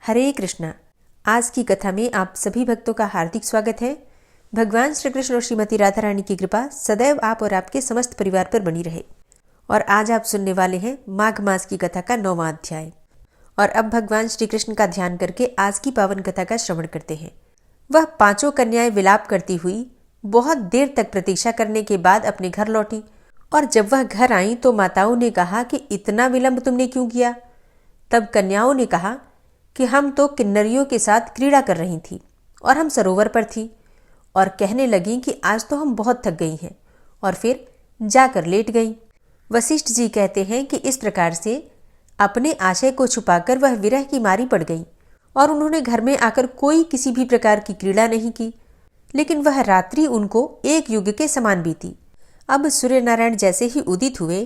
हरे कृष्णा। आज की कथा में आप सभी भक्तों का हार्दिक स्वागत है। भगवान श्री कृष्ण और श्रीमती राधा रानी की कृपा सदैव आप और आपके समस्त परिवार पर बनी रहे। और आज आप सुनने वाले हैं माघ मास की कथा का 9वां अध्याय। और अब भगवान श्री कृष्ण का ध्यान करके आज की पावन कथा का श्रवण करते हैं। वह पांचों कन्याएं विलाप करती हुई बहुत देर तक प्रतीक्षा करने के बाद अपने घर लौटी। और जब वह घर आई तो माताओं ने कहा कि इतना विलंब तुमने क्यों किया। तब कन्याओं ने कहा कि हम तो किन्नरियों के साथ क्रीड़ा कर रही थी और हम सरोवर पर थी, और कहने लगी कि आज तो हम बहुत थक गई हैं, और फिर जाकर लेट गई। वशिष्ठ जी कहते हैं कि इस प्रकार से अपने आशय को छुपाकर वह विरह की मारी पड़ गई और उन्होंने घर में आकर कोई किसी भी प्रकार की क्रीड़ा नहीं की, लेकिन वह रात्रि उनको एक युग के समान बीती। अब सूर्य नारायण जैसे ही उदित हुए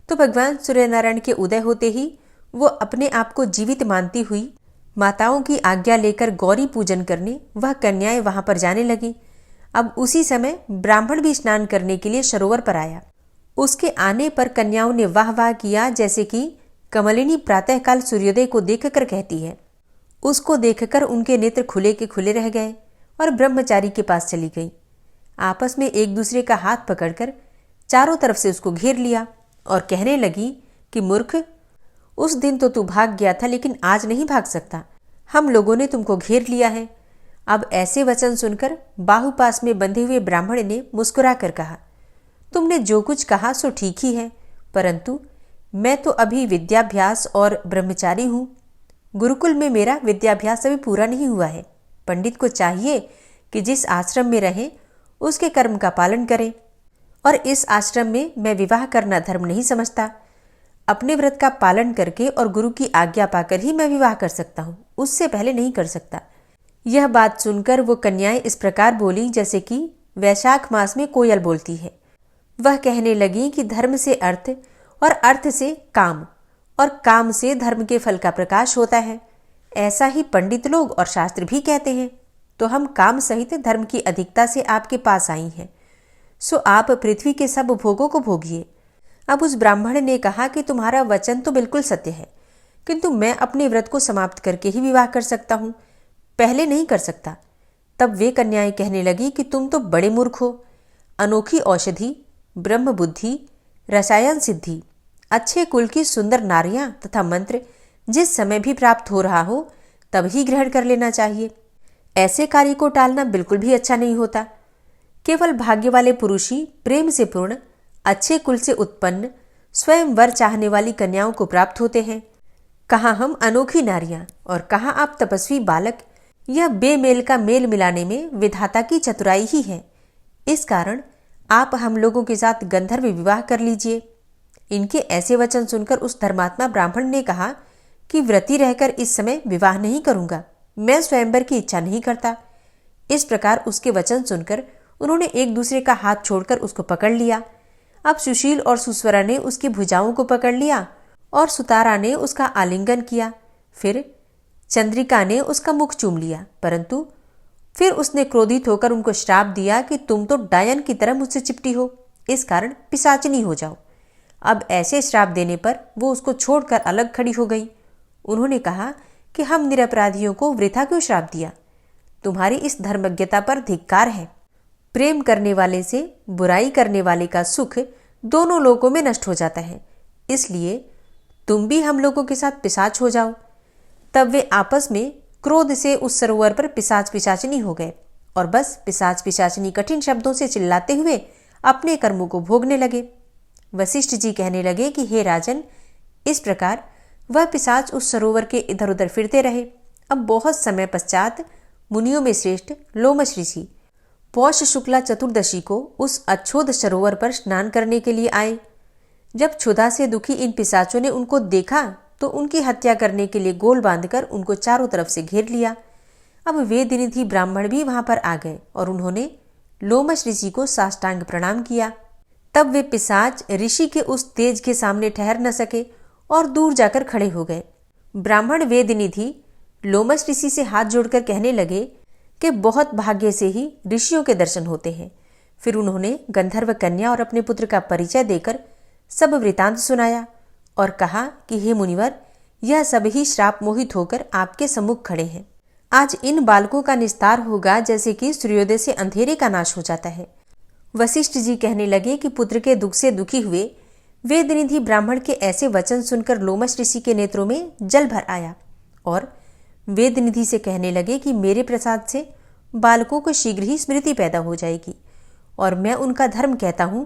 तो भगवान सूर्य नारायण के उदय होते ही वो अपने आप को जीवित मानती हुई माताओं की आज्ञा लेकर गौरी पूजन करने वह कन्याएं वहां पर जाने लगी। अब उसी समय ब्राह्मण भी स्नान करने के लिए सरोवर पर आया। उसके आने पर कन्याओं ने वाह वाह किया, जैसे कि कमलिनी प्रातःकाल सूर्योदय को देखकर कहती है। उसको देखकर उनके नेत्र खुले के खुले रह गए और ब्रह्मचारी के पास चली गई। आपस में एक दूसरे का हाथ पकड़कर चारों तरफ से उसको घेर लिया और कहने लगी कि मूर्ख, उस दिन तो तू भाग गया था, लेकिन आज नहीं भाग सकता। हम लोगों ने तुमको घेर लिया है। अब ऐसे वचन सुनकर बाहुपास में बंधे हुए ब्राह्मण ने मुस्कुरा कर कहा, तुमने जो कुछ कहा सो ठीक ही है, परंतु मैं तो अभी विद्याभ्यास और ब्रह्मचारी हूँ। गुरुकुल में मेरा विद्याभ्यास अभी पूरा नहीं हुआ है। पंडित को चाहिए कि जिस आश्रम में रहे उसके कर्म का पालन करे, और इस आश्रम में मैं विवाह करना धर्म नहीं समझता। अपने व्रत का पालन करके और गुरु की आज्ञा पाकर ही मैं विवाह कर सकता हूँ, उससे पहले नहीं कर सकता। यह बात सुनकर वो कन्याएं इस प्रकार बोली जैसे कि वैशाख मास में कोयल बोलती है। वह कहने लगी कि धर्म से अर्थ और अर्थ से काम और काम से धर्म के फल का प्रकाश होता है। ऐसा ही पंडित लोग और शास्त्र भी कहते हैं। तो हम काम सहित धर्म की अधिकता से आपके पास आई हैं, सो आप पृथ्वी के सब भोगों को भोगिए। अब उस ब्राह्मण ने कहा कि तुम्हारा वचन तो बिल्कुल सत्य है, किंतु मैं अपने व्रत को समाप्त करके ही विवाह कर सकता हूँ, पहले नहीं कर सकता। तब वे कन्याएं कहने लगी कि तुम तो बड़े मूर्ख हो। अनोखी औषधि, ब्रह्म बुद्धि, रसायन सिद्धि, अच्छे कुल की सुंदर नारियां तथा मंत्र जिस समय भी प्राप्त हो रहा हो तब ही ग्रहण कर लेना चाहिए। ऐसे कार्य को टालना बिल्कुल भी अच्छा नहीं होता। केवल भाग्य वाले पुरुष ही प्रेम से पूर्ण, अच्छे कुल से उत्पन्न, स्वयं वर चाहने वाली कन्याओं को प्राप्त होते हैं। कहाँ हम अनोखी नारियां और कहाँ आप तपस्वी बालक। यह बेमेल का मेल मिलाने में विधाता की चतुराई ही है। इस कारण आप हम लोगों के साथ गंधर्व विवाह कर लीजिए। इनके ऐसे वचन सुनकर उस धर्मात्मा ब्राह्मण ने कहा कि व्रती रहकर इस समय विवाह नहीं करूंगा, मैं स्वयंवर की इच्छा नहीं करता। इस प्रकार उसके वचन सुनकर उन्होंने एक दूसरे का हाथ छोड़कर उसको पकड़ लिया। अब सुशील और सुस्वरा ने उसकी भुजाओं को पकड़ लिया और सुतारा ने उसका आलिंगन किया। फिर चंद्रिका ने उसका मुख चूम लिया, परंतु फिर उसने क्रोधित होकर उनको श्राप दिया कि तुम तो डायन की तरह मुझसे चिपटी हो, इस कारण पिशाचिनी हो जाओ। अब ऐसे श्राप देने पर वो उसको छोड़कर अलग खड़ी हो गई। उन्होंने कहा कि हम निरपराधियों को वृथा क्यों श्राप दिया। तुम्हारी इस धर्मज्ञता पर धिक्कार है। प्रेम करने वाले से बुराई करने वाले का सुख दोनों लोगों में नष्ट हो जाता है, इसलिए तुम भी हम लोगों के साथ पिशाच हो जाओ। तब वे आपस में क्रोध से उस सरोवर पर पिशाच पिशाचिनी हो गए और बस पिशाच पिशाचिनी कठिन शब्दों से चिल्लाते हुए अपने कर्मों को भोगने लगे। वशिष्ठ जी कहने लगे कि हे राजन, इस प्रकार वह पिशाच उस सरोवर के इधर उधर फिरते रहे। अब बहुत समय पश्चात मुनियों में श्रेष्ठ लोमश ऋषि पौष शुक्ला चतुर्दशी को उस अच्छोद सरोवर पर स्नान करने के लिए आए। जब क्षुधा से दुखी इन पिशाचों ने उनको देखा तो उनकी हत्या करने के लिए गोल बांधकर उनको चारों तरफ से घेर लिया। अब वे दिनिधि ब्राह्मण भी वहां पर आ गए और उन्होंने लोमश ऋषि को साष्टांग प्रणाम किया। तब वे पिशाच ऋषि के उस तेज के सामने ठहर न सके और दूर जाकर खड़े हो गए। ब्राह्मण वेदनिधि लोमश ऋषि से हाथ जोड़कर कहने लगे कि बहुत भाग्य से ही ऋषियों के दर्शन होते हैं। फिर उन्होंने गंधर्व कन्या और अपने पुत्र का परिचय देकर सब वृतांत सुनाया और कहा कि हे मुनिवर, यह सभी श्राप मोहित होकर आपके सम्मुख खड़े हैं। आज इन बालकों का निस्तार होगा जैसे कि सूर्योदय से अंधेरे का नाश हो जाता है। वशिष्ठ जी कहने लगे कि पुत्र के दुख से दुखी हुए वेदनिधि ब्राह्मण के ऐसे वचन सुनकर लोमश ऋषि के नेत्रों में जल भर आया और वेदनिधि से कहने लगे कि मेरे प्रसाद से बालकों को शीघ्र ही स्मृति पैदा हो जाएगी और मैं उनका धर्म कहता हूं,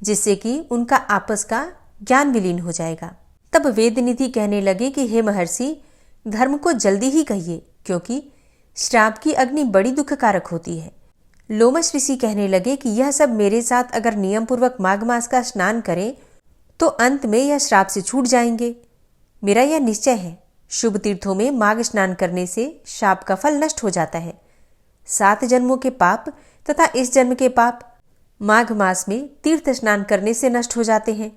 जिससे कि उनका आपस का ज्ञान विलीन हो जाएगा। तब वेदनिधि कहने लगे कि हे महर्षि, धर्म को जल्दी ही कहिए, क्योंकि श्राप की अग्नि बड़ी दुखकारक होती है। लोमश ऋषि कहने लगे कि यह सब मेरे साथ अगर नियम पूर्वक माघ मास का स्नान करें तो अंत में यह श्राप से छूट जाएंगे। मेरा यह निश्चय है, शुभ तीर्थों में माघ स्नान करने से शाप का फल नष्ट हो जाता है। 7 जन्मों के पाप तथा इस जन्म के पाप माघ मास में तीर्थ स्नान करने से नष्ट हो जाते हैं।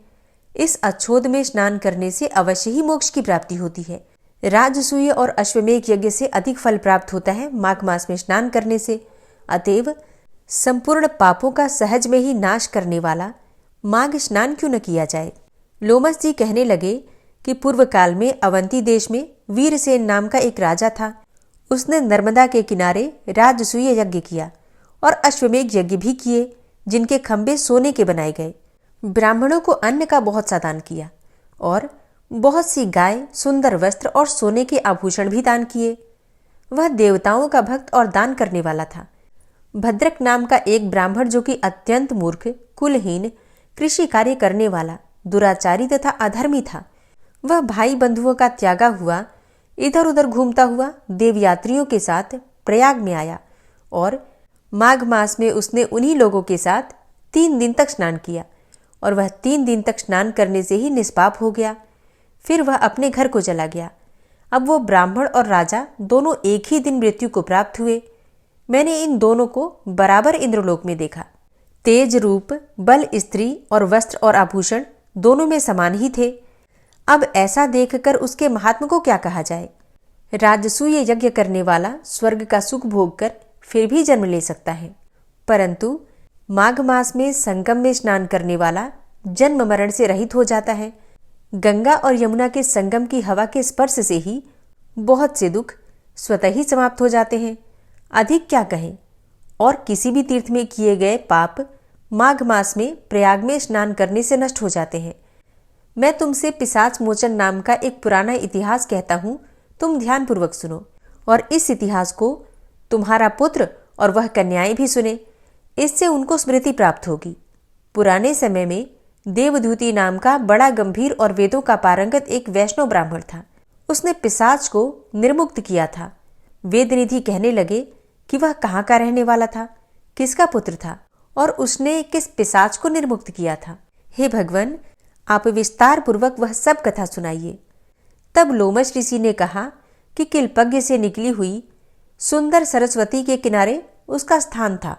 इस अच्छोद में स्नान करने से अवश्य ही मोक्ष की प्राप्ति होती है। राजसूय और अश्वमेघ यज्ञ से अधिक फल प्राप्त होता है माघ मास में स्नान करने से। अतएव संपूर्ण पापों का सहज में ही नाश करने वाला माघ स्नान क्यों न किया जाए। लोमश जी कहने लगे कि पूर्व काल में अवंती देश में वीरसेन नाम का एक राजा था। उसने नर्मदा के किनारे राजसूय यज्ञ किया और अश्वमेघ यज्ञ भी किए, जिनके खंभे सोने के बनाए गए। ब्राह्मणों को अन्न का बहुत सा दान किया और बहुत सी गाय, सुंदर वस्त्र और सोने के आभूषण भी दान किए। वह देवताओं का भक्त और दान करने वाला था। भद्रक नाम का एक ब्राह्मण, जो कि अत्यंत मूर्ख, कुलहीन, कृषि कार्य करने वाला, दुराचारी तथा अधर्मी था, वह भाई बंधुओं का त्यागा हुआ इधर उधर घूमता हुआ देवयात्रियों के साथ प्रयाग में आया और माघ मास में उसने उन्हीं लोगों के साथ 3 दिन तक स्नान किया और वह 3 दिन तक स्नान करने से ही निष्पाप हो गया। फिर वह अपने घर को चला गया। अब वो ब्राह्मण और राजा दोनों एक ही दिन मृत्यु को प्राप्त हुए। मैंने इन दोनों को बराबर इंद्रलोक में देखा। तेज, रूप, बल, स्त्री और वस्त्र और आभूषण दोनों में समान ही थे। अब ऐसा देखकर उसके महात्म को क्या कहा जाए। राजसूय यज्ञ करने वाला स्वर्ग का सुख भोग कर फिर भी जन्म ले सकता है, परंतु माघ मास में संगम में स्नान करने वाला जन्म मरण से रहित हो जाता है। गंगा और यमुना के संगम की हवा के स्पर्श से ही बहुत से दुख स्वतः ही समाप्त हो जाते हैं। अधिक क्या कहें। और किसी भी तीर्थ में किए गए पाप माघ मास में प्रयाग में स्नान करने से नष्ट हो जाते हैं। मैं तुमसे पिशाच मोचन नाम का एक पुराना इतिहास कहता हूं, तुम ध्यानपूर्वक सुनो और इस इतिहास को तुम्हारा पुत्र और वह कन्याएं भी सुने, इससे उनको स्मृति प्राप्त होगी। पुराने समय में देवद्युति नाम का बड़ा गंभीर और वेदों का पारंगत एक वैष्णव ब्राह्मण था। उसने पिशाच को निर्मुक्त किया था। वेदनिधि कहने लगे कि वह कहाँ का रहने वाला था, किसका पुत्र था और उसने किस पिशाच को निर्मुक्त किया था। हे भगवान, आप विस्तार पूर्वक वह सब कथा सुनाइए। तब लोमश ऋषि ने कहा कि किल्पज्ञ से निकली हुई सुंदर सरस्वती के किनारे उसका स्थान था।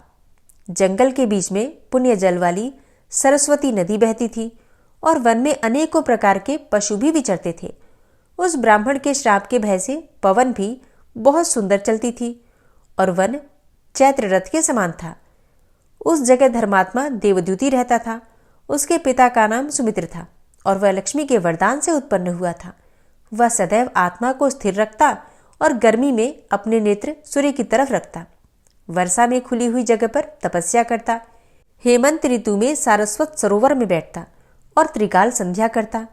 जंगल के बीच में पुण्य जल वाली सरस्वती नदी बहती थी और वन में अनेकों प्रकार के पशु भी विचरते थे। उस ब्राह्मण के श्राप के भय से पवन भी बहुत सुंदर चलती थी और वन चैत्र रथ के समान था। उस जगह धर्मात्मा देवद्युति रहता था। उसके पिता का नाम सुमित्र था और वह लक्ष्मी के वरदान से उत्पन्न हुआ था। वह सदैव आत्मा को स्थिर रखता और गर्मी में अपने नेत्र सूर्य की तरफ रखता। वर्षा में खुली हुई जगह पर तपस्या करता। हेमंत ऋतु में सारस्वत सरोवर में बैठता और त्रिकाल संध्या करता।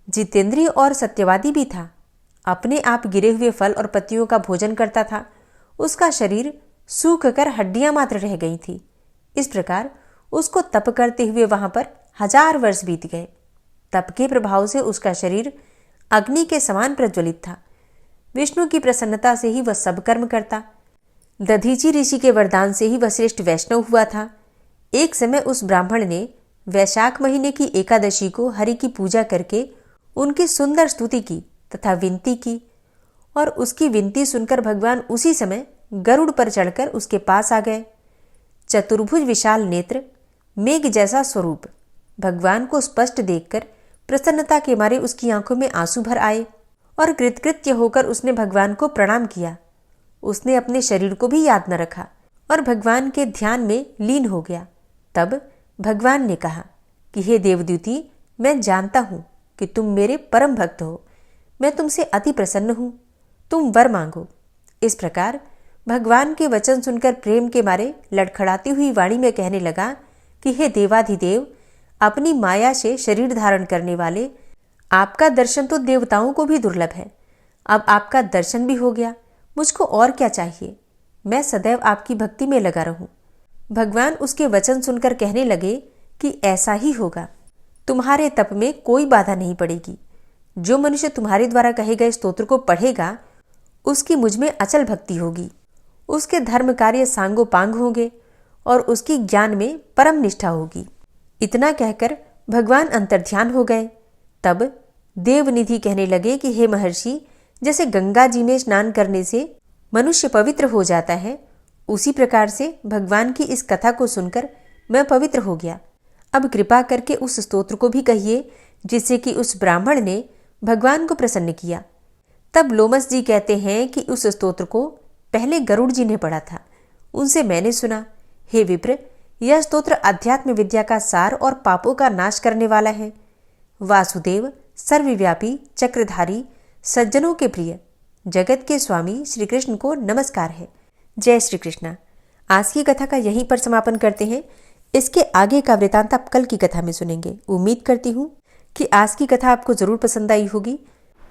जितेंद्रिय और सत्यवादी भी था। अपने आप गिरे हुए फल और पत्तियों का भोजन करता था। उसका शरीर सूख कर हड्डियां मात्र रह गई थी। इस प्रकार उसको तप करते हुए वहां पर 1000 वर्ष बीत गए। तप के प्रभाव से उसका शरीर अग्नि के समान प्रज्वलित था। विष्णु की प्रसन्नता से ही वह सब कर्म करता। दधीची ऋषि के वरदान से ही वह श्रेष्ठ वैष्णव हुआ था। एक समय उस ब्राह्मण ने वैशाख महीने की एकादशी को हरि की पूजा करके उनकी सुंदर स्तुति की तथा विनती की और उसकी विनती सुनकर भगवान उसी समय गरुड़ पर चढ़कर उसके पास आ गए। चतुर्भुज विशाल नेत्र, मेघ जैसा स्वरूप, भगवान को स्पष्ट देखकर प्रसन्नता के मारे उसकी आंखों में आंसू भर आए और कृतकृत्य होकर उसने भगवान को प्रणाम किया। उसने अपने शरीर को भी याद न रखा और भगवान के ध्यान में लीन हो गया। तब भगवान ने कहा कि हे देवद्युति, मैं जानता हूं कि तुम मेरे परम भक्त हो। मैं तुमसे अति प्रसन्न हूँ, तुम वर मांगो। इस प्रकार भगवान के वचन सुनकर प्रेम के मारे लड़खड़ाती हुई वाणी में कहने लगा कि हे देवाधिदेव, अपनी माया से शरीर धारण करने वाले, आपका दर्शन तो देवताओं को भी दुर्लभ है। अब आपका दर्शन भी हो गया, मुझको और क्या चाहिए। मैं सदैव आपकी भक्ति में लगा रहूं। भगवान उसके वचन सुनकर कहने लगे कि ऐसा ही होगा, तुम्हारे तप में कोई बाधा नहीं पड़ेगी। जो मनुष्य तुम्हारे द्वारा कहे गए स्तोत्र को पढ़ेगा, उसकी मुझ में अचल भक्ति होगी, उसके धर्म कार्य सांगोपांग होंगे और उसकी ज्ञान में परम निष्ठा होगी। इतना कहकर भगवान अंतर्ध्यान हो गए। तब देवनिधि कहने लगे कि हे महर्षि, जैसे गंगा जी में स्नान करने से मनुष्य पवित्र हो जाता है, उसी प्रकार से भगवान की इस कथा को सुनकर मैं पवित्र हो गया। अब कृपा करके उस स्तोत्र को भी कहिए जिससे कि उस ब्राह्मण ने भगवान को प्रसन्न किया। तब लोमस जी कहते हैं कि उस स्तोत्र को पहले गरुड़ जी ने पढ़ा था, उनसे मैंने सुना। हे विप्र, यह स्तोत्र अध्यात्म विद्या का सार और पापों का नाश करने वाला है। वासुदेव, सर्वव्यापी, चक्रधारी, सज्जनों के प्रिय, जगत के स्वामी श्री कृष्ण को नमस्कार है। जय श्री कृष्ण। आज की कथा का यहीं पर समापन करते हैं। इसके आगे का वृतांत आप कल की कथा में सुनेंगे। उम्मीद करती हूँ कि आज की कथा आपको जरूर पसंद आई होगी।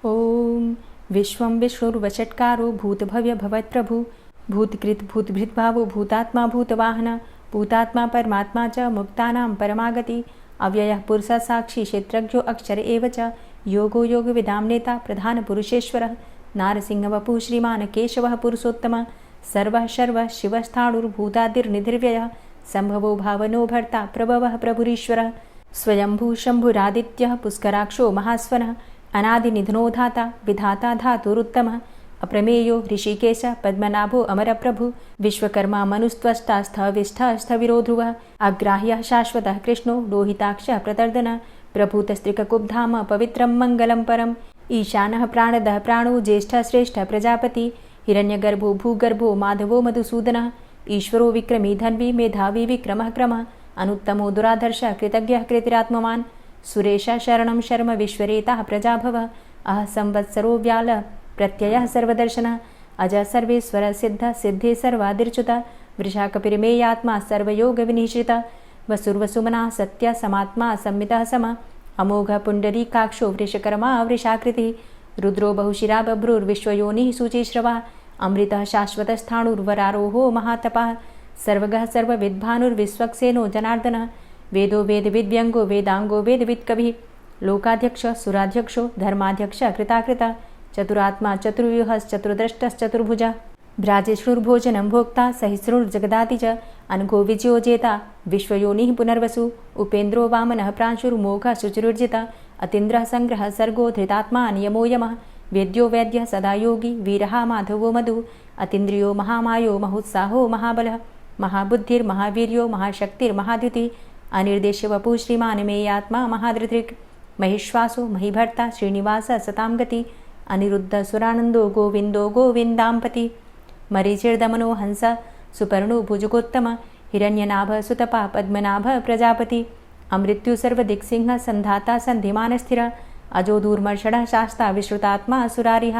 ओम विश्वं विष्णुर्वषट्कारो भूतभव्य भवत्प्रभु भूतकृत भूतभृद्भावो भूतात्मा भूतवाहन भूतात्मा परमात्मा च मुक्तानां परमागति अव्ययः पुरुषः साक्षी क्षेत्रज्ञो अक्षर एव च योगो योगविदां नेता प्रधानपुरुषेश्वरः नारसिंहवपुः श्रीमान् केशवः पुरुषोत्तमः सर्वः शर्वः शिवस्थाणुर्भूतादिर्निधिर्व्ययः सम्भवो भावनो भर्ता प्रभवः प्रभुरीश्वरः स्वयंभू शम्भुरादित्यः पुष्कराक्षो महास्वनः अनादिनिधनो धाता विधाता धातुरुत्तमः अप्रमेयो ऋषिकेश पद्मनाभो अमरप्रभु विश्वकर्मा मनुस्त्वष्टा स्थविष्ठः स्थविरो ध्रुवः अग्राह्यः शाश्वतः कृष्णो लोहिताक्षः प्रतर्दनः प्रभूतस्त्रिककुब्धाम पवित्रं मङ्गलं परम् ईशानः प्राणदः प्राणो ज्येष्ठः श्रेष्ठः प्रजापति हिरण्यगर्भो भूगर्भो माधवो मधुसूदनः ईश्वरो विक्रमी धन्वी मेधावी विक्रमः क्रमः अनुत्तमो दुराधर्षः कृतज्ञः कृतिरात्मवान् सुरेशः शरणं शर्म विश्वरेताः प्रजाभवः अह संवत्सरो व्याल प्रत्ययः सर्वदर्शनः अज सर्वेश्वर सिद्ध सिद्धे सर्वादिर्च्युतः वृषाकपिर्मेयात्मा सर्वयोगविनिश्रितः वसुर्वसुमना सत्य समात्मा संमितः समः अमोघ पुण्डरीकाक्षो वृषकर्मा वृषाकृतिः रुद्रो बहुशिरा बभ्रुर्विश्वयोनिः शुचिश्रवः अमृतः शाश्वतस्थाणुर्वरारोहो महातपः सर्वगः सर्वविद्भानुर्विश्वक्सेनो जनार्दनः वेदो वेदविद्व्यङ्गो वेदाङ्गो वेदवित्कविः लोकाध्यक्ष सुराध्यक्षो धर्माध्यक्ष कृताकृतः चतुरात्मा चतुर्व्यूहश्चतुर्द्रष्टश्चतुर्भुजः भ्राजिष्णुर्भोजनं भोक्ता सहिष्णुर्जगदाति च अनघो विजयो जेता विश्वयोनिः पुनर्वसु उपेन्द्रो वामनः प्रांशुर्मोघः शुचिरुर्जितः अतीन्द्रः संग्रहः सर्गो धृतात्मा नियमो यमः वेद्यो वैद्यः सदा योगी वीरः माधवो मधु अतीन्द्रियो महामायो महोत्साहो महाबलः महाबुद्धिर्महावीर्यो महाशक्तिर्महाद्युतिः अनिर्देश्य वपुः श्रीमान् मेयात्मा महाधृतिर् महिश्वासो महीभर्ता श्रीनिवास सतां गति अनिरुद्ध सुरानन्दो गोविन्दो गोविन्दाम्पति मरीचिर्दमनो हंस सुपर्णो भुजगोत्तम हिरण्यनाभ सुतपा पद्मनाभ प्रजापति अमृत्यु सर्वदिक्सिंह संधाता सन्धिमानस्थिर अजो दूर्मर्षणः शास्ता विश्रुतात्मा सुरारिः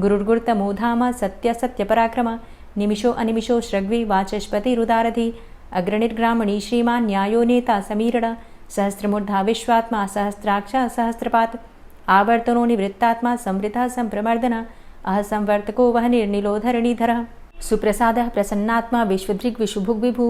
गुरुर्गुर्तमो धाम सत्य सत्यपराक्रम निमिषो अनिमिषो श्रग्वी वाचस्पतिरुदारधि अग्रणिर्ग्रामणी श्रीमान् न्यायो नेता समीरण सहस्रमूर्धा विश्वात्मा सहस्राक्ष सहस्रपात् आवर्तनो निवृत्तात्मा संवृतः संप्रमर्दन अह संवर्तको वहनिर्निलोधरणीधरः सुप्रसादः प्रसन्नात्मा विश्वदृग् विशुभुग्विभु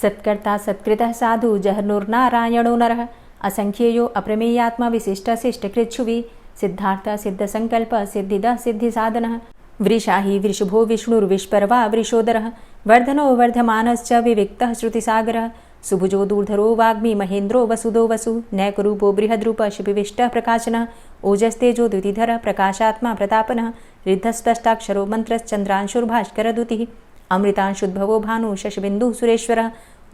सत्कर्ता सत्कृतः साधु जहर्नुर्नारायणो नरः असंख्येयो अप्रमेयात्मा विशिष्टशिष्टकृच्छुवि सिद्धार्थ सिद्धसंकल्प सिद्धिदः सिद्धिसाधनः वृषाहि वृषभो विष्णुर्विष्पर्वा वृषोदरः वर्धनो वर्धमानश्च विविक्तः श्रुतिसागरः सुभुजो दूर्धरो वाग्मी महेन्द्रो वसुदो वसु नैकरूपो बृहद्रूप शिपिविष्टः प्रकाशनः ओजस्तेजो द्युतिधर प्रकाशात्मा प्रतापनः रिद्धस्पष्टाक्षरो मन्त्रश्चन्द्रांशुर्भास्करदुतिः अमृतांशुद्भवो भानु शशबिन्दुः सुरेश्वरः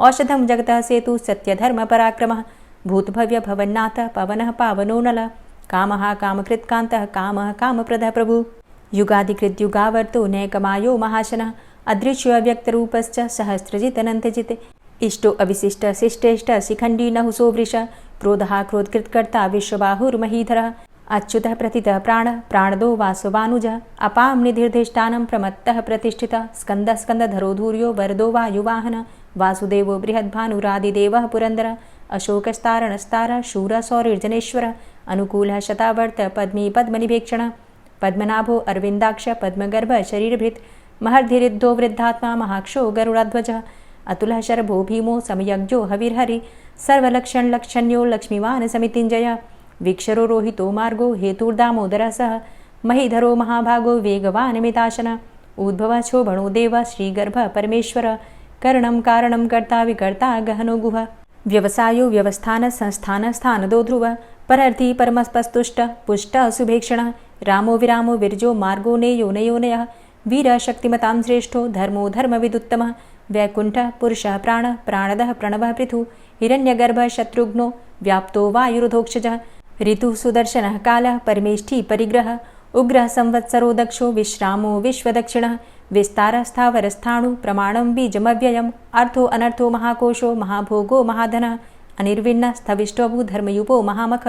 औषधं जगतः सेतु सत्यधर्मपराक्रमः भूतभव्य भवन्नाथ पवनः पावनो नलः कामः कामकृत्कान्तः कामः कामप्रदः प्रभु युगादिकृद्युगावर्तो नैकमायो महाशनः अदृश्यो अव्यक्तरूपश्च सहस्रजितनन्तजित् इष्टो अविशिष्ट शिष्टेष्ट शिखण्डी नहुसो वृष क्रोधः क्रोधकृत्कर्ता विश्वबाहुर्महीधरः अच्युतः प्रतितः प्राणः प्राणदो वासवानुजः अपां निधिर्धिष्ठानं प्रमत्तः प्रतिष्ठितः स्कन्दः स्कन्दधरो धूर्यो वरदो वायुवाहनः वासुदेवो बृहद्भानुरादिदेवः पुरन्दरः अशोकस्तारणस्तारः शूरः सौरिर्जनेश्वरः अनुकूलः शतावर्त पद्मी पद्मनिभेक्षणः पद्मनाभो अरविन्दाक्ष पद्मगर्भ शरीरभृत् महर्धिरिद्धो वृद्धात्मा महाक्षो गरुडाध्वजः अतुलः शरभो भीमो समयज्ञो हविर्हरि सर्वलक्षणलक्षण्यो लक्ष्मीवान् समितिञ्जयः वीक्षरो रोहितो मार्गो हेतुर्दामोदरः सः महीधरो महाभागो वेगवान् मिताशनः उद्भवः शोभणो देवः श्रीगर्भः परमेश्वरः करणं कारणं कर्ता विकर्ता गहनो गुहः व्यवसायो व्यवस्थानः संस्थानः स्थानदो ध्रुवः परर्थी परमस्पस्तुष्टः पुष्टः सुभेक्षणः रामो विरामो विरजो मार्गो नेयो नयोनयः वीरः शक्तिमतां श्रेष्ठो धर्मो धर्मविदुत्तमः वैकुण्ठः पुरुषः प्राणः प्राणदः प्रणवः पृथुः हिरण्यगर्भः शत्रुघ्नो व्याप्तो वायुरुधोक्षजः ऋतुः सुदर्शनः कालः परमेष्ठी परिग्रहः उग्रः संवत्सरो दक्षो विश्रामो विश्वदक्षिणः विस्तारस्थावरस्थाणु प्रमाणं बीजमव्ययम् अर्थो अनर्थो महाकोशो महाभोगो महाधनः अनिर्विण्णः स्थविष्टोऽभू धर्मयुपो महामख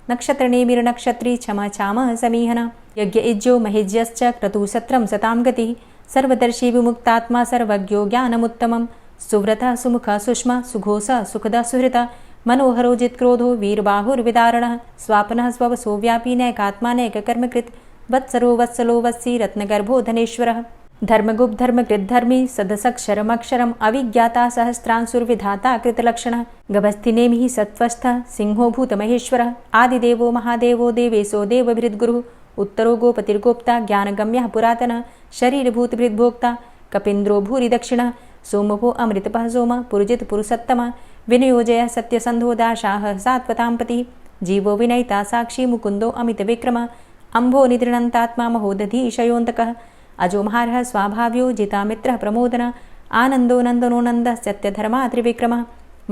नक्षत्रनेमिर्नक्षत्री क्षमा क्षामः समीहनः यज्ञ इज्यो महेज्यश्च क्रतुसत्रं सतां गतिः सर्वदर्शी विमुक्तात्मा सर्वज्ञो ज्ञानमुत्तमं सुव्रतः सुमुखः सुष्मा सुघोषः सुखदः सुहृतः मनोहरो जित्क्रोधो वीरबाहुर्विदारणः स्वापनः स्ववसो व्यापी नैकात्मा नैककर्मकृत् वत्सरो वत्सलो वत्सी रत्नगर्भो धनेश्वरः धर्मगुप्त धर्मकृद्धर्मी सदसक्षरमक्षरम् अविज्ञाता सहस्रांसुर्विधाता कृतलक्षणः गभस्तिनेमिः सत्त्वस्थः सिंहो भूतमहेश्वरः आदिदेवो महादेवो देवेशो देवभृद्गुरुः उत्तरो गोपतिर्गोप्ता ज्ञानगम्यः पुरातनः शरीरभूतभृद्भोक्ता कपीन्द्रो भूरि दक्षिणः सोमभो अमृतपः सोमः पुरुजित पुरुषोत्तमः विनियोजयः सत्यसन्धो दाशाः सात्वतां पतिः जीवो विनयिता साक्षी मुकुन्दो अमितविक्रमः अम्भो निदृणन्तात्मा महोदधीशयोऽन्तकः अजो महारः स्वाभाव्यो जितामित्रः प्रमोदनः आनन्दो नन्दनो नन्दः सत्यधर्मा त्रिविक्रमः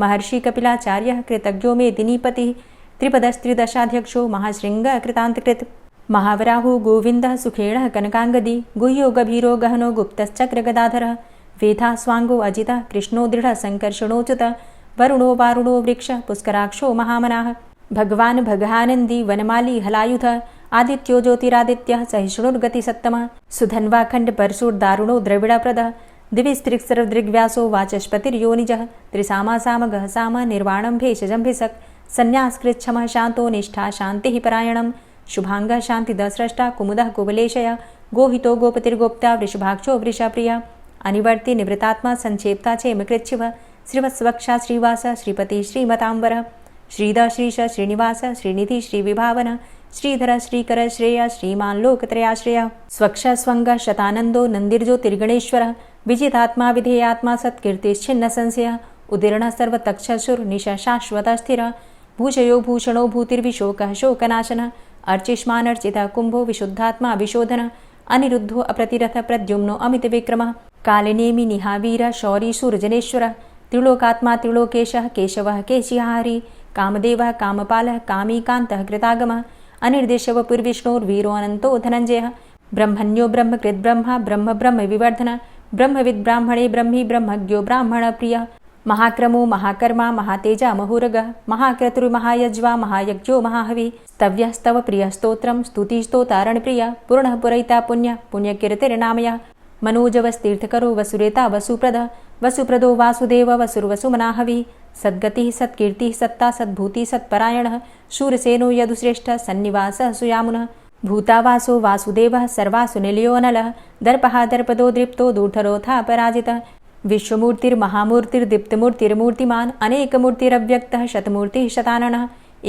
महर्षि कपिलाचार्यः कृतज्ञो मेदिनीपतिः त्रिपदस्त्रिदशाध्यक्षो महाशृङ्गः कृतान्तकृत् महावराहो गोविन्दः सुखेणः कनकाङ्गदी गुह्यो गभीरो गहनो गुप्तश्चक्रगदाधरः वेधा स्वाङ्गो अजितः कृष्णो दृढः सङ्कर्षणोच्युतः वरुणो वारुणो वृक्षः पुष्कराक्षो महामनाः भगवान् भगानन्दी वनमाली हलायुधः आदित्यो ज्योतिरादित्यः सहिष्णुर्गतिसत्तमः सुधन्वाखण्ड परशुर्दारुणो द्रविडप्रदः दिविस्त्रिक्सर्वदृग्व्यासो वाचस्पतिर्योनिजः त्रिसामासामगः साम निर्वाणं भेषजं भिषक् सन्न्यासकृच्छमः शान्तो निष्ठा शान्तिः परायणं शुभाङ्गः शान्तिदस्रष्टा कुमुदः कुवलेशयः गोहितो गोपतिर्गोप्ता वृषभाक्षो वृषाप्रियः अनिवर्ति निवृतात्मा संक्षेप्ता चेमकृच्छिवः श्रीवत्सवक्षा श्रीवास श्रीपति श्रीमतांबरः श्रीधर श्रीश श्रीनिवास श्रीनिधि श्रीविभावन श्रीधर श्रीकर श्रेय श्रीमान् लोकत्रयाश्रयः स्वक्ष स्वङ्ग शतानन्दो नन्दिर्ज्योतिर्गणेश्वरः विजितात्मा विधेयात्मा सत्कीर्तिश्छिन्न संशयः उदीर्णः सर्वतक्षशुर्निशः शाश्वतः स्थिरः भूषयो भूषणो भूतिर्विशोकः शोकनाशनः अर्चिष्मानर्चितः कुम्भो विशुद्धात्मा विशोधनः अनिरुद्धो अप्रतिरथ प्रद्युम्नो अमितविक्रमः कालिनेमि निहावीर शौरी शूरजनेश्वरः त्रिलोकात्मा त्रिलोकेशः केशवः केशिहारी कामदेवः कामपालः कामीकान्तः कृतागमः अनिर्देशवपुर्विष्णोर्वीरो अनन्तो धनञ्जयः ब्रह्मण्यो ब्रह्मकृद्ब्रह्मा ब्रह्म ब्रह्म विवर्धनः ब्रह्मविद् ब्राह्मणे ब्रह्मी ब्रह्मज्ञो ब्राह्मणप्रियः महाक्रमो महाकर्मा महातेजा महोरगः महाक्रतुर्महायज्वा महायज्ञो महाहवि स्तव्यः स्तव प्रियः स्तोत्रं स्तुतिस्तोतारणप्रियः पूर्णः पुरैता पुण्यः पुण्यकीर्तिर्नामयः मनोजवस्तीर्थकरो वसुरेता वसुप्रदः वसुप्रदो वासुदेव वसुर्वसुमनाहवि सद्गतिः सत्कीर्तिः सत्ता सद्भूतिः सत्परायणः शूरसेनो यदुश्रेष्ठः सन्निवासः सुयामुनः भूतावासो वासुदेवः सर्वासु निलयो अनलः दर्पः दर्पदो दृप्तो दूर्धरोऽथा पराजितः विश्वमूर्तिर्महामूर्तिर्दीप्तमूर्तिर्मूर्तिमान् अनेकमूर्तिरव्यक्तः शतमूर्तिः शताननः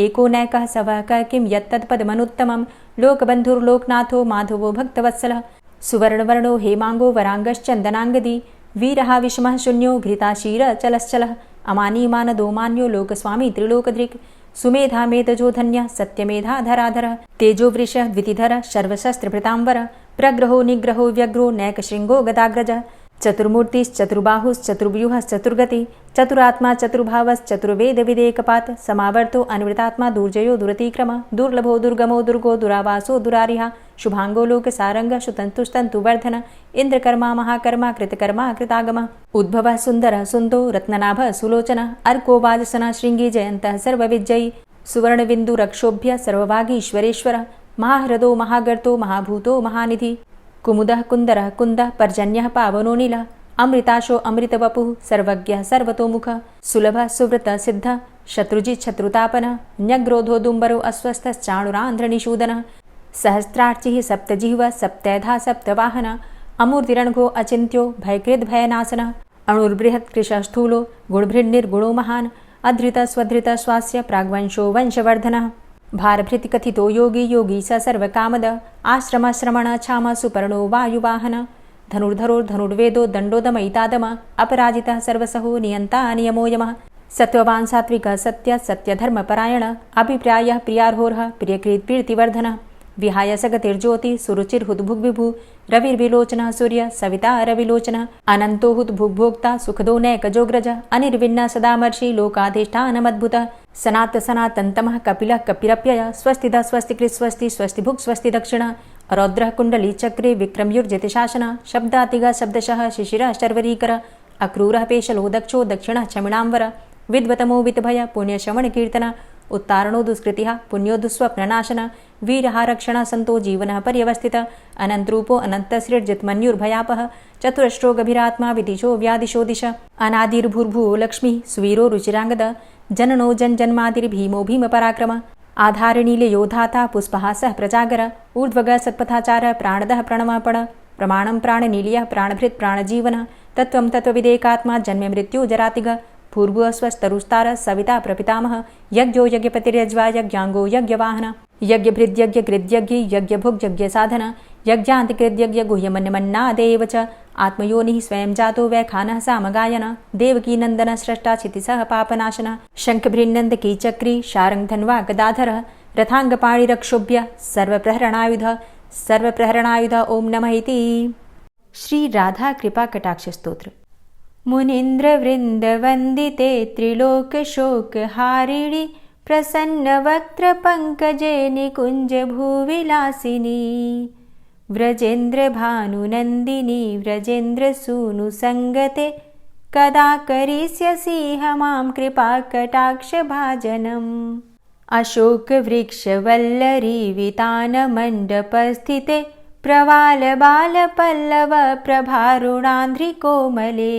एको नैकः सवः किं यत्तत्पदमनुत्तमं लोकबन्धुर्लोकनाथो माधवो भक्तवत्सलः सुवर्णवर्णो हेमाङ्गो वराङ्गश्चन्दनाङ्गदी वीरः विषमः शून्यो घृताशीरचलश्चलः अमानीमानदोमान्यो लोकस्वामी त्रिलोकदृक् सुमेधा मेधजो धन्यः सत्यमेधाधराधरः तेजो वृषः द्वितिधरः सर्वशस्त्रभृताम्बरः प्रग्रहो निग्रहो व्यग्रो नैकशृङ्गो गदाग्रजः चतुर्मूर्तिश्चतुर्बाहुश्चतुर्व्यूहश्चतुर्गति चतुरात्मा चतुर्भावश्चतुर्वेदविदेकपात् समावर्तो अनिवृतात्मा दुर्जयो दुरतिक्रमः दुर्लभो दुर्गमो दुर्गो दुरावासो दुरारिहा शुभाङ्गो लोकसारङ्गः शुतन्तुस्तन्तुवर्धन इन्द्रकर्मा महाकर्मा कृतकर्मा कृतागमः उद्भवः सुन्दरः सुन्दो रत्ननाभः सुलोचनः अर्को वाजसनः शृङ्गी जयन्तः सर्वविजयी सुवर्णबिन्दुरक्षोभ्य सर्ववागीश्वरेश्वरः महाह्रदो महागर्तो महाभूतो महानिधि कुमुदः कुन्दरः कुन्दः पर्जन्यः पावनोऽनिलः अमृताशो अमृतवपुः सर्वज्ञः सर्वतोमुखः सुलभः सुव्रतः सिद्धः शत्रुजित् शत्रुतापनः न्यग्रोधोदुम्बरो अस्वस्थश्चाणुरान्ध्रनिषूदनः सहस्रार्चिः सप्तजिह्वः सप्तैधा सप्तवाहनः अमूर्तिरणघो अचिन्त्यो भयकृद्भयनाशनः अणुर्बृहत्कृशस्थूलो गुणभृन्निर्गुणो महान् अधृतः स्वधृतः स्वास्य प्राग्वंशो वंशवर्धनः भारभृतिकथितो योगी योगी स सर्वकामदः आश्रमश्रमणः क्षामः सुपर्णो वायुवाहनः धनुर्धरोर्धनुर्वेदो दण्डोदमयितादमः अपराजितः सर्वसहो नियन्ता नियमो यमः सत्त्ववान् सात्विकः सत्यः सत्यधर्मपरायणः अभिप्रायः प्रियार्होर्हः प्रियकृत्प्रीतिवर्धनः विहाय सगतिर्ज्योतिः सुरुचिर्हुद्भुग्विभु रविर्विलोचनः सूर्यः सविता रविलोचनः अनन्तो हुद्भुग्भोक्ता सुखदो नैकजोग्रजः अनिर्विण्णः सदामर्षि लोकाधिष्ठानमद्भुतः सनातनतमः कपिलः कपिरप्ययः स्वस्तिदः स्वस्तिकृत् स्वस्ति स्वस्तिभुक् स्वस्ति दक्षिणः रौद्रः कुण्डलीचक्रे विक्रमयुर्जिति शासनः शब्दातिगः शब्दशः शिशिरः शर्वरीकरः अक्रूरः पेशलो दक्षो दक्षिणः क्षमिणाम्बरः विद्वतमो वितभय पुण्यश्रवणकीर्तनः उत्तारणो दुष्कृतिः पुण्यो दुःस्वप्ननाशनः वीरहारक्षणः सन्तो जीवनः पर्यवस्थितः अनन्तरूपो अनन्तश्रीर्जित्मन्युर्भयापः चतुरश्रो गभीरात्मा विदिशो व्यादिशो दिश अनादिर्भूर्भुवो लक्ष्मीः सुवीरो रुचिराङ्गदः जननो जन्मादिर्भीमो भीमपराक्रमः आधारनीलयोधाता पुष्पहासः प्रजागर ऊर्ध्वगः सत्पथाचारः प्राणदः प्रणवपण प्रमाणं प्राणनीलयः प्राणभृत् प्राणजीवनः तत्त्वं तत्त्वविदेकात्मा जन्म मृत्यु जरातिगः भूर्भुवः स्वस्तरुस्तारः सविता प्रपितामहः यज्ञो यज्ञपतिर्यज्वा यज्ञाङ्गो यज्ञवाहनः यज्ञभृद्यज्ञकृद्यज्ञ यज्ञभुग्यज्ञसाधनः यज्ञान्तिकृद्यज्ञ गुह्यमन्यमन्नादेव च आत्मयोनिः स्वयं जातो वैखानः सामगायनः देवकीनन्दनः स्रष्टा क्षितिसः पापनाशनः शङ्खभृन्नन्दकीचक्री शारङ्गधन्वा गदाधरः रथाङ्गपाणिरक्षोभ्य सर्वप्रहरणायुध ॐ नमः इति। श्री राधा कृपा कटाक्ष स्तोत्र। मुनीन्द्रवृन्दवन्दिते त्रिलोकशोकहारिणि प्रसन्नवक्त्रपङ्कजे निकुञ्जभूविलासिनी व्रजेन्द्रभानुनन्दिनी व्रजेन्द्रसूनुसङ्गते कदा करिष्यसि मां कृपाकटाक्षभाजनम् अशोकवृक्षवल्लरी वितानमण्डपस्थिते प्रवालबालपल्लव प्रभारुणान्ध्रिकोमले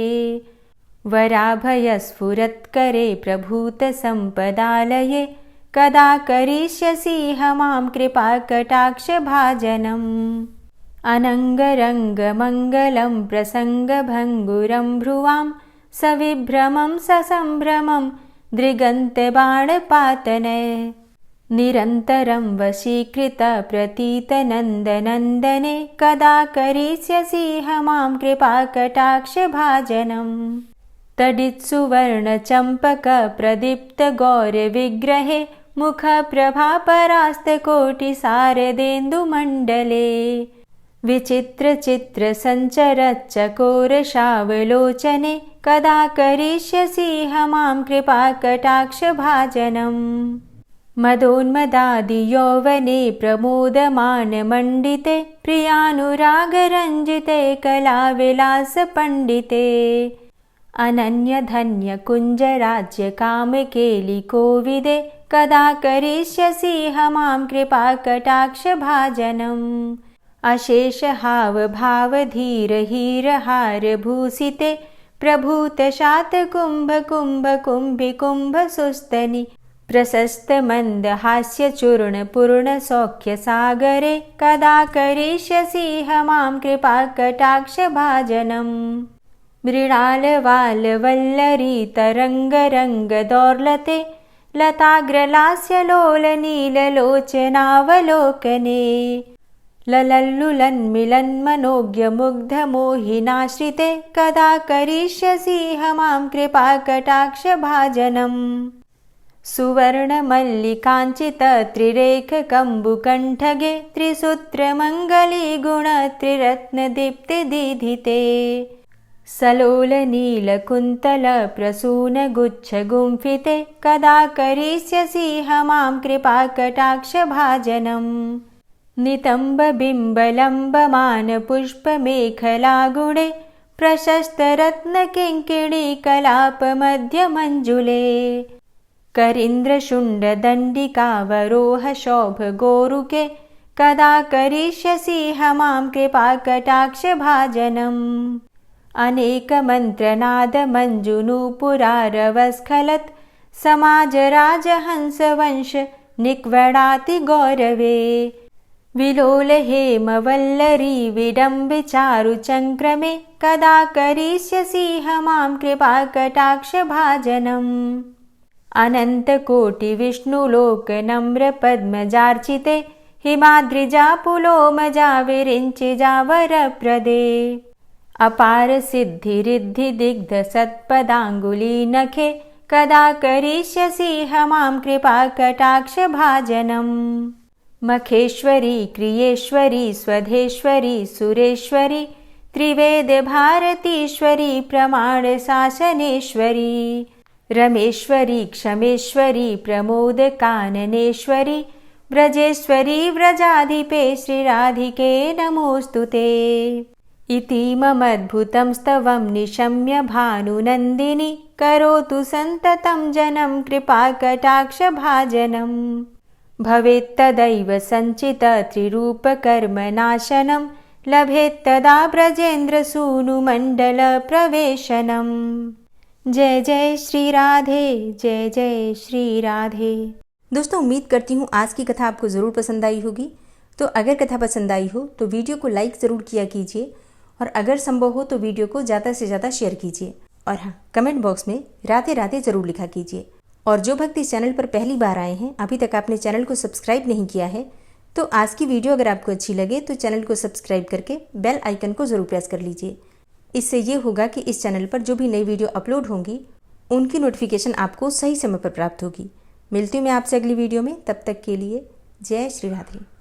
वराभयस्फुरत्करे प्रभूतसम्पदालये कदा करिष्यसि मां कृपाकटाक्षभाजनम् अनङ्गरङ्गमङ्गलं प्रसङ्गभङ्गुरं भ्रुवां सविभ्रमं ससम्भ्रमं दृगन्तबाणपातने निरन्तरं वशीकृत प्रतीतनन्दनन्दने कदा करिष्यसि मां कृपाकटाक्षभाजनम् तडित्सुवर्णचम्पकप्रदीप्तगौरविग्रहे मुखप्रभापरास्तकोटिसारदेन्दुमण्डले विचित्रचित्रसञ्चरच्चकोरशावलोचने कदा करिष्यसि मां कृपाकटाक्षभाजनम् मदोन्मदादियौवने प्रमोदमानमण्डिते प्रियानुरागरञ्जिते कलाविलासपण्डिते अनन्यधन्यकुञ्जराज्यकामकेलिकोविदे कदा करिष्यसि मां कृपाकटाक्षभाजनम् अशेषहावभावधीरहीरहारभूषिते प्रभूतशातकुम्भकुम्भकुम्भिकुम्भसुस्तनि प्रशस्तमन्दहास्यचूर्णपूर्णसौख्यसागरे कदा करिष्यसि मां कृपाकटाक्षभाजनम् मृणालवालवल्लरी तरङ्गरङ्गदौर्लते लताग्रलास्यलोलनीललोचनावलोकने ललल्लुलन्मिलन्मनोज्ञमुग्धमोहिनाश्रिते कदा करिष्यसि मां कृपाकटाक्षभाजनम् सुवर्णमल्लिकाञ्चितत्रिरेखकम्बुकण्ठगे त्रिसूत्रमङ्गलीगुणत्रिरत्नदीप्तिदीधिते सलोलनीलकुन्तलप्रसूनगुच्छगुम्फिते कदा करिष्यसि मां कृपाकटाक्षभाजनम् नितम्बबिम्बलम्बमानपुष्पमेखलागुणे प्रशस्तरत्नकिङ्किणीकलापमध्यमञ्जुले करीन्द्रशुण्डदण्डिकावरोह शोभगोरुके कदा करिष्यसि मां कृपाकटाक्षभाजनम् अनेकमन्त्रनादमञ्जुनूपुरारवस्खलत् समाजराजहंसवंश निक्वडाति गौरवे विलोलहेमवल्लरी विडम्बिचारुचङ्क्रमे कदा करिष्यसि मां कृपाकटाक्षभाजनम् अनन्तकोटिविष्णुलोकनम्रपद्मजार्चिते हिमाद्रिजापुलोमजा विरिञ्चिजावरप्रदे अपारसिद्धिरिद्धिदिग्धसत्पदाङ्गुलीनखे कदा करिष्यसि मां कृपाकटाक्षभाजनम् मखेश्वरी क्रियेश्वरी स्वधेश्वरी सुरेश्वरी त्रिवेदभारतीश्वरी प्रमाणशासनेश्वरी रमेश्वरी क्षमेश्वरी प्रमोदकाननेश्वरी व्रजेश्वरी व्रजाधिपे श्रीराधिके नमोऽस्तुते इतीममद्भुतं स्तवं निशम्य भानुनन्दिनी करोतु सन्ततं जनं कृपाकटाक्षभाजनम् भवेत्तदैव सञ्चितत्रिरूपकर्मनाशनं लभेत्तदा ब्रजेन्द्रसूनुमण्डलप्रवेशनम् जय जय श्री राधे, जय जय श्री राधे। दोस्तों, उम्मीद करती हूँ आज की कथा आपको ज़रूर पसंद आई होगी। तो अगर कथा पसंद आई हो तो वीडियो को लाइक ज़रूर किया कीजिए और अगर संभव हो तो वीडियो को ज़्यादा से ज़्यादा शेयर कीजिए। और हाँ, कमेंट बॉक्स में राधे राधे ज़रूर लिखा कीजिए। और जो भक्त इस चैनल पर पहली बार आए हैं, अभी तक आपने चैनल को सब्सक्राइब नहीं किया है, तो आज की वीडियो अगर आपको अच्छी लगे तो चैनल को सब्सक्राइब करके बेल आइकन को ज़रूर प्रेस कर लीजिए। इससे ये होगा कि इस चैनल पर जो भी नई वीडियो अपलोड होंगी उनकी नोटिफिकेशन आपको सही समय पर प्राप्त होगी। मिलती हूँ मैं आपसे अगली वीडियो में, तब तक के लिए जय श्री राधे।